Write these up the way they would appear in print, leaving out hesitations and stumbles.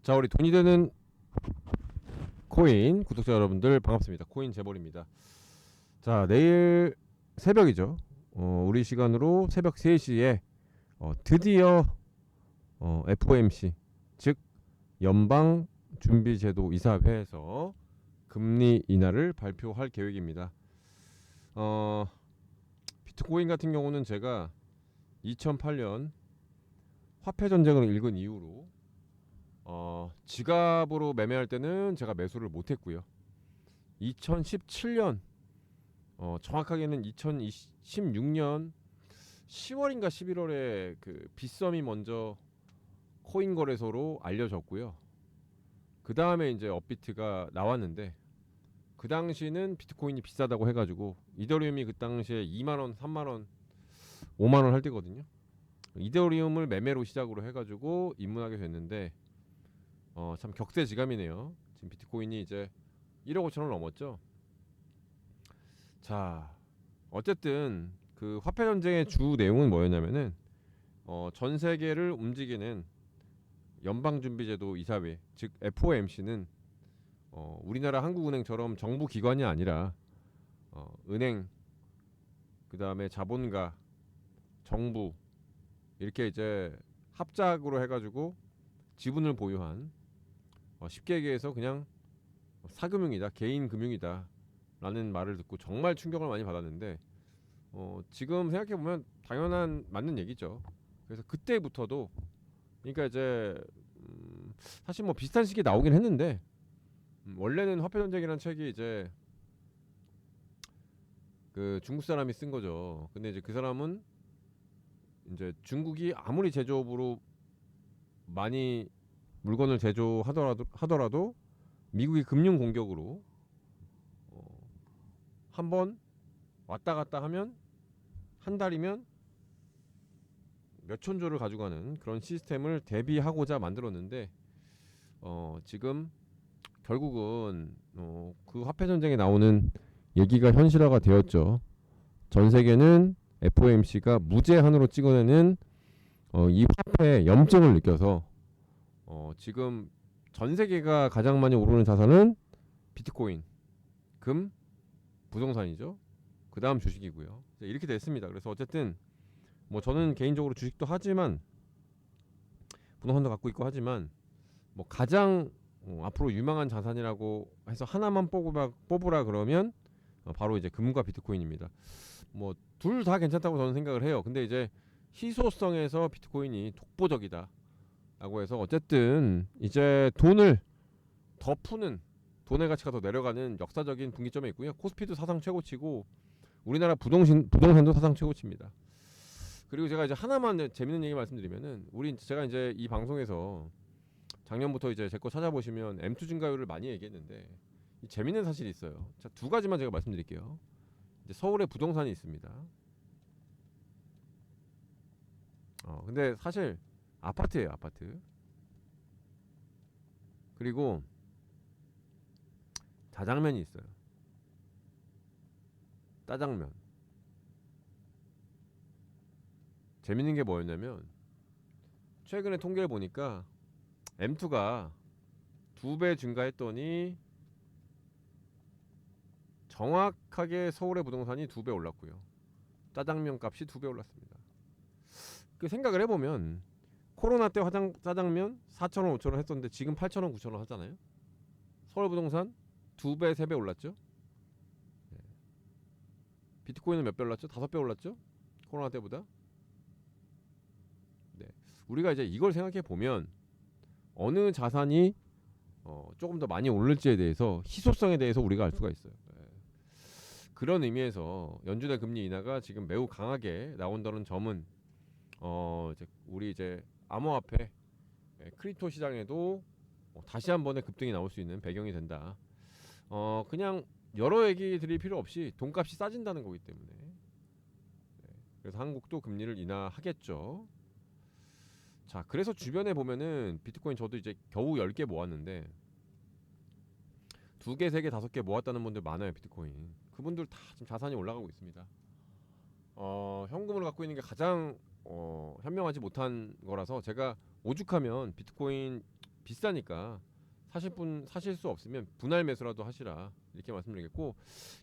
자, 우리 돈이 되는 코인 구독자 여러분들 반갑습니다. 코인 재벌입니다. 자, 내일 새벽이죠. 우리 시간으로 새벽 3시에 드디어 FOMC 즉 연방준비제도 이사회에서 금리 인하를 발표할 계획입니다. 비트코인 같은 경우는 제가 2008년 화폐 전쟁을 읽은 이후로 지갑으로 매매할 때는 제가 매수를 못했고요. 2017년 정확하게는 2016년 10월인가 11월에 그 빗썸이 먼저 코인 거래소로 알려졌고요. 그 다음에 이제 업비트가 나왔는데 그 당시는 비트코인이 비싸다고 해가지고 이더리움이 그 당시에 2만원, 3만원, 5만원 할 때거든요. 이더리움을 매매로 시작으로 해가지고 입문하게 됐는데 참 격세지감이네요. 지금 비트코인이 이제 1억 5천원 넘었죠. 자, 어쨌든 그 화폐 전쟁의 주 내용은 뭐였냐면은 전 세계를 움직이는 연방준비제도 이사회 즉 FOMC는 우리나라 한국은행처럼 정부 기관이 아니라 은행, 그 다음에 자본가, 정부 이렇게 이제 합작으로 해가지고 지분을 보유한 쉽게 얘기해서 그냥 사금융이다, 개인 금융이다 라는 말을 듣고 정말 충격을 많이 받았는데 지금 생각해보면 당연한 맞는 얘기죠. 그래서 그때부터도 그러니까 이제 사실 뭐 비슷한 시기에 나오긴 했는데 원래는 화폐전쟁이라는 책이 이제 그 중국 사람이 쓴 거죠. 근데 이제 그 사람은 이제 중국이 아무리 제조업으로 많이 물건을 제조하더라도 미국이 금융 공격으로 한번 왔다 갔다 하면 한 달이면 몇 천조를 가져가는 그런 시스템을 대비하고자 만들었는데 지금 결국은 그 화폐 전쟁에 나오는 얘기가 현실화가 되었죠. 전 세계는 FOMC가 무제한으로 찍어내는 이 화폐의 염증을 느껴서 지금 전 세계가 가장 많이 오르는 자산은 비트코인, 금, 부동산이죠. 그 다음 주식이고요. 이렇게 됐습니다. 그래서 어쨌든 뭐 저는 개인적으로 주식도 하지만 부동산도 갖고 있고 하지만 뭐 가장 앞으로 유망한 자산이라고 해서 하나만 뽑으라 그러면 바로 이제 금과 비트코인입니다. 뭐 둘 다 괜찮다고 저는 생각을 해요. 근데 이제 희소성에서 비트코인이 독보적이다 라고 해서 어쨌든 이제 돈을 더 푸는, 돈의 가치가 더 내려가는 역사적인 분기점에 있고요. 코스피도 사상 최고치고 우리나라 부동산도 사상 최고치입니다. 그리고 제가 이제 하나만 재밌는 얘기 말씀드리면은 제가 이제 이 방송에서 작년부터 이제 제 거 찾아보시면 M2 증가율을 많이 얘기했는데 재밌는 사실이 있어요. 자, 두 가지만 제가 말씀드릴게요. 이제 서울에 부동산이 있습니다. 근데 사실 아파트예요, 아파트. 그리고 자장면이 있어요. 짜장면. 재밌는 게 뭐였냐면 최근에 통계를 보니까 M2가 2배 증가했더니 정확하게 서울의 부동산이 2배 올랐고요. 짜장면 값이 2배 올랐습니다. 그 생각을 해보면 코로나 때 짜장면 4,000원, 5,000원 했었는데 지금 8,000원, 9,000원 하잖아요. 서울 부동산 2배, 3배 올랐죠. 네. 비트코인은 몇 배 올랐죠? 5배 올랐죠? 코로나 때보다. 네. 우리가 이제 이걸 생각해 보면 어느 자산이 조금 더 많이 오를지에 대해서 희소성에 대해서 우리가 알 수가 있어요. 네. 그런 의미에서 연준의 금리 인하가 지금 매우 강하게 나온다는 점은 이제 우리 이제 암호화폐 크립토 시장에도 다시 한 번의 급등이 나올 수 있는 배경이 된다. 그냥 여러 얘기 드릴 필요 없이 돈값이 싸진다는 거기 때문에 그래서 한국도 금리를 인하하겠죠. 자, 그래서 주변에 보면은 비트코인 저도 이제 겨우 10개 모았는데 2개, 3개, 5개 모았다는 분들 많아요. 비트코인 그분들 다 지금 자산이 올라가고 있습니다. 현금을 갖고 있는 게 가장 현명하지 못한 거라서 제가 오죽하면 비트코인 비싸니까 사실 수 없으면 분할 매수라도 하시라 이렇게 말씀드리겠고,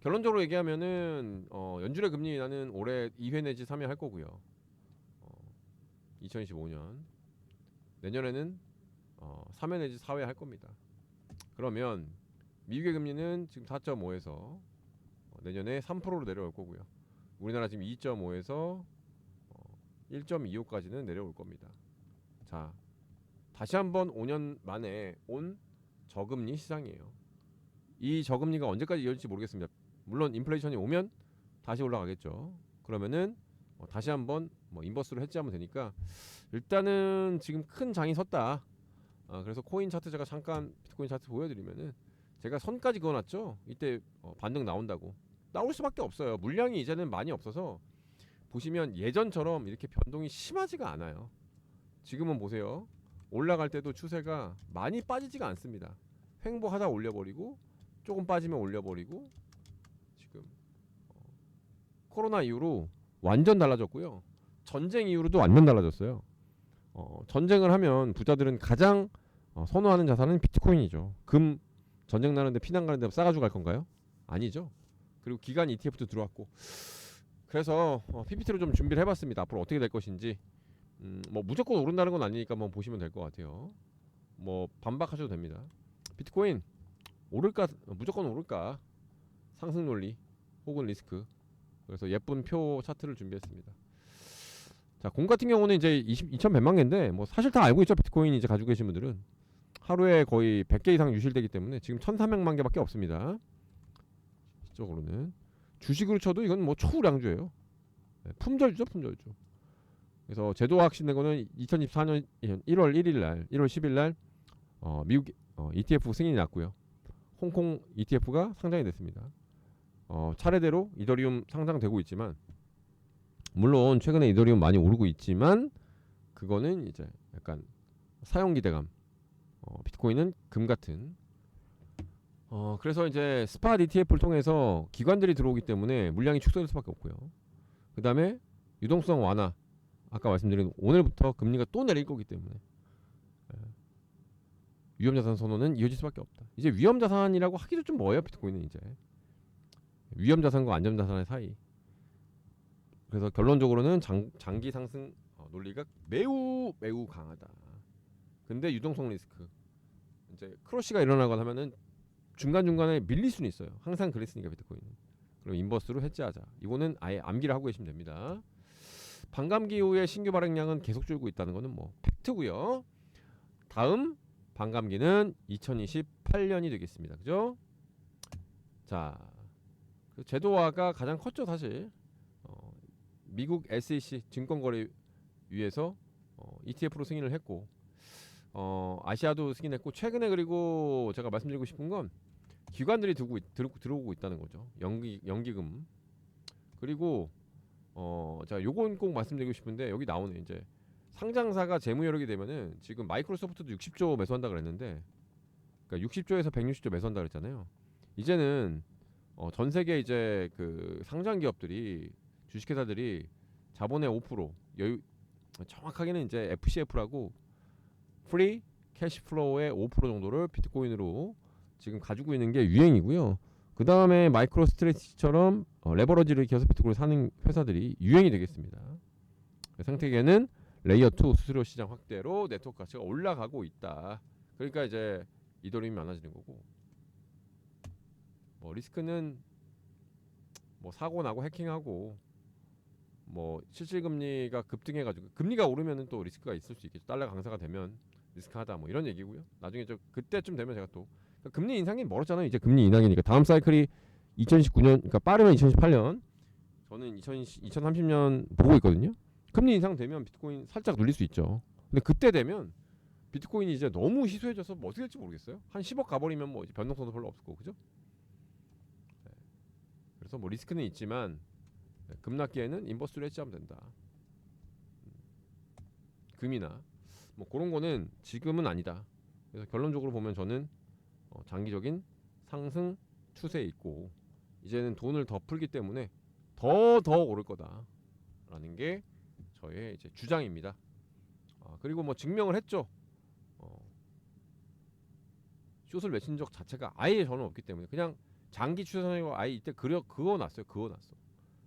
결론적으로 얘기하면은 연준의 금리 인하는 올해 2회 내지 3회 할 거고요. 2025년 내년에는 3회 내지 4회 할 겁니다. 그러면 미국의 금리는 지금 4.5에서 내년에 3%로 내려올 거고요. 우리나라 지금 2.5에서 1.25까지는 내려올 겁니다. 자, 다시 한번 5년 만에 온 저금리 시장이에요. 이 저금리가 언제까지 이어질지 모르겠습니다. 물론 인플레이션이 오면 다시 올라가겠죠. 그러면은 다시 한번 인버스로 해지하면 되니까, 일단은 지금 큰 장이 섰다. 그래서 코인 차트 제가 잠깐 비트코인 차트 보여드리면은, 제가 선까지 그어놨죠. 이때 반등 나온다고. 나올 수밖에 없어요. 물량이 이제는 많이 없어서 보시면 예전처럼 이렇게 변동이 심하지가 않아요. 지금은 보세요. 올라갈 때도 추세가 많이 빠지지가 않습니다. 횡보하다 올려버리고 조금 빠지면 올려버리고, 지금 코로나 이후로 완전 달라졌고요. 전쟁 이후로도 완전 달라졌어요. 전쟁을 하면 부자들은 가장 선호하는 자산은 비트코인이죠. 금 전쟁 나는데 피난 가는데 싸가지고 갈 건가요? 아니죠. 그리고 기관 ETF도 들어왔고, 그래서 PPT로 좀 준비를 해봤습니다. 앞으로 어떻게 될 것인지. 뭐 무조건 오른다는 건 아니니까 한번 보시면 될 것 같아요. 뭐 반박하셔도 됩니다. 비트코인 오를까, 무조건 오를까, 상승 논리 혹은 리스크. 그래서 예쁜 표 차트를 준비했습니다. 자, 공 같은 경우는 이제 2,100만 개인데, 뭐 사실 다 알고 있죠. 비트코인 이제 가지고 계신 분들은 하루에 거의 100개 이상 유실되기 때문에 지금 1,400만 개밖에 없습니다. 실적으로는 주식으로 쳐도 이건 뭐 초우량주예요. 품절주죠, 품절주. 그래서 제도화 확신된 거는 2024년 1월 1일 날, 1월 10일 날 미국 ETF 승인이 났고요. 홍콩 ETF가 상장이 됐습니다. 차례대로 이더리움 상장되고 있지만, 물론 최근에 이더리움 많이 오르고 있지만 그거는 이제 약간 사용 기대감. 비트코인은 금 같은. 그래서 이제 스팟 ETF를 통해서 기관들이 들어오기 때문에 물량이 축소될 수밖에 없고요. 그 다음에 유동성 완화. 아까 말씀드린 오늘부터 금리가 또 내릴 거기 때문에 위험자산 선호는 이어질 수밖에 없다. 이제 위험자산이라고 하기도 좀 뭐예요, 비트코인은 이제. 위험자산과 안전자산의 사이. 그래서 결론적으로는 장기 상승 논리가 매우 강하다. 근데 유동성 리스크. 이제 크러쉬가 일어나거나 하면은 중간중간에 밀릴 수는 있어요. 항상 그랬으니까 비트코인은. 그럼 인버스로 해지하자. 이거는 아예 암기를 하고 계시면 됩니다. 반감기 이후에 신규 발행량은 계속 줄고 있다는 거는 뭐 팩트고요. 다음 반감기는 2028년이 되겠습니다. 그죠? 자, 그 제도화가 가장 컸죠, 사실. 미국 SEC 증권거래위에서 ETF로 승인을 했고, 아시아도 승인했고, 최근에 그리고 제가 말씀드리고 싶은 건 기관들이 들어오고 있다는 거죠. 연기금. 그리고 자, 요건 꼭 말씀드리고 싶은데, 여기 나오네. 이제 상장사가 재무 여력이 되면은, 지금 마이크로소프트도 60조 매수한다 그랬는데, 그러니까 60조에서 160조 매수한다 그랬잖아요. 이제는 전 세계 이제 그 상장 기업들이, 주식회사들이 자본의 5%, 정확하게는 이제 FCF라고 프리 캐시 플로우의 5% 정도를 비트코인으로 지금 가지고 있는 게 유행이고요. 그 다음에 마이크로 스트레치처럼 레버러지를 키워서 비트코인을 사는 회사들이 유행이 되겠습니다. 생태계는 레이어 2 수수료 시장 확대로 네트워크 가치가 올라가고 있다. 그러니까 이제 이더리움이 많아지는 거고, 뭐 리스크는 뭐 사고 나고 해킹하고, 뭐 실질금리가 급등해가지고 금리가 오르면은 또 리스크가 있을 수 있겠죠. 달러 강세가 되면 리스크하다, 뭐 이런 얘기고요. 나중에 그때쯤 되면 제가 또, 그러니까 금리 인상이 멀었잖아요. 이제 금리 인하기니까 다음 사이클이 2019년, 그러니까 빠르면 2018년, 저는 2030년 보고 있거든요. 금리 인상 되면 비트코인 살짝 눌릴 수 있죠. 근데 그때 되면 비트코인이 이제 너무 희소해져서 뭐 어떻게 될지 모르겠어요. 한 10억 가버리면 뭐 이제 변동성도 별로 없고, 그죠? 네. 그래서 뭐 리스크는 있지만 급락기에는 인버스를 해지하면 된다. 금이나 뭐 그런 거는 지금은 아니다. 그래서 결론적으로 보면 저는 장기적인 상승 추세에 있고, 이제는 돈을 더 풀기 때문에 더 오를 거다라는 게 저의 이제 주장입니다. 그리고 뭐 증명을 했죠. 숏을 외친 적 자체가 아예 저는 없기 때문에 그냥 장기 추세선이고 아예 이때 그어놨어요. 그어놨어.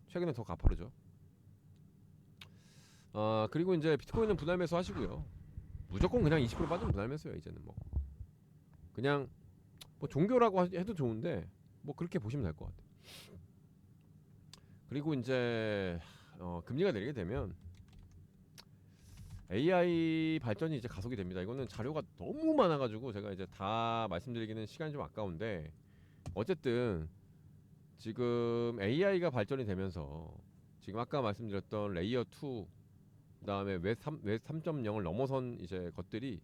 최근에 더 가파르죠. 그리고 이제 비트코인은 분할 매수 하시고요. 무조건 그냥 20% 빠지면 분할 매수예요. 이제는 뭐 그냥 뭐 종교라고 해도 좋은데 뭐 그렇게 보시면 될 것 같아요. 그리고 이제 금리가 내리게 되면 AI 발전이 이제 가속이 됩니다. 이거는 자료가 너무 많아가지고 제가 이제 다 말씀드리기는 시간이 좀 아까운데 어쨌든 지금 AI가 발전이 되면서 지금 아까 말씀드렸던 레이어 2 그다음에 웹 3.0을 넘어선 이제 것들이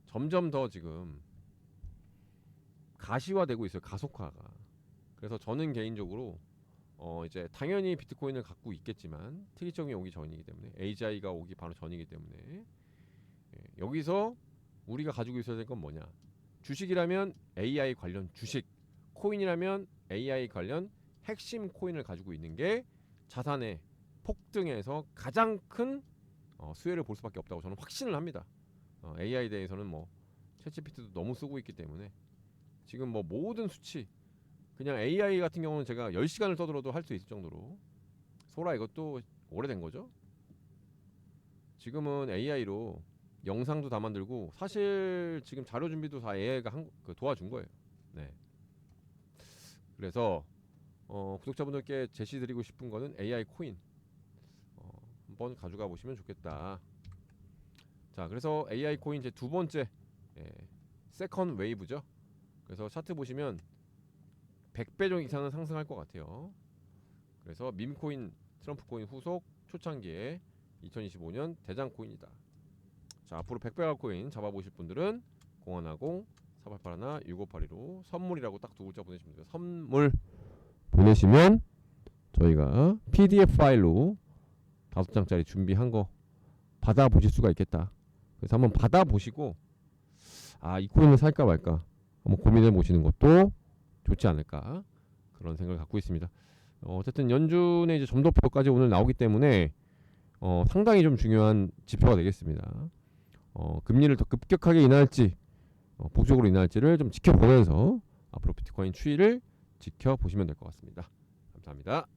점점 더 지금 가시화되고 있어요. 가속화가. 그래서 저는 개인적으로 이제 당연히 비트코인을 갖고 있겠지만 트리정이 오기 전이기 때문에 AGI가 오기 바로 전이기 때문에 여기서 우리가 가지고 있어야 될 건 뭐냐? 주식이라면 AI 관련 주식, 코인이라면 AI 관련 핵심 코인을 가지고 있는 게 자산의 폭등에서 가장 큰 수혜를 볼 수밖에 없다고 저는 확신을 합니다. AI에 대해서는 뭐 챗GPT도 너무 쓰고 있기 때문에 지금 뭐 모든 수치 그냥 AI 같은 경우는 제가 10시간을 떠들어도 할 수 있을 정도로 소라 이것도 오래된 거죠. 지금은 AI로 영상도 다 만들고 사실 지금 자료 준비도 다 AI가 도와준 거예요. 네. 그래서 구독자분들께 제시드리고 싶은 거는 AI 코인 한번 가져가 보시면 좋겠다. 자, 그래서 AI 코인 제 두 번째 세컨 웨이브죠. 그래서 차트 보시면 100배 정도 이상은 상승할 것 같아요. 그래서 밈코인, 트럼프 코인 후속 초창기에 2025년 대장 코인이다. 자, 앞으로 100배 코인 잡아보실 분들은 0150 4881 6582로 선물이라고 딱 두 글자 보내시면 돼요. 선물 보내시면 저희가 PDF 파일로 5장짜리 준비한 거 받아보실 수가 있겠다. 그래서 한번 받아보시고 이 코인을 살까 말까 한번 고민해 보시는 것도 좋지 않을까 그런 생각을 갖고 있습니다. 어쨌든 연준의 이제 점도표까지 오늘 나오기 때문에 상당히 좀 중요한 지표가 되겠습니다. 금리를 더 급격하게 인하할지 보수적으로 인하할지를 좀 지켜보면서 앞으로 비트코인 추이를 지켜보시면 될 것 같습니다. 감사합니다.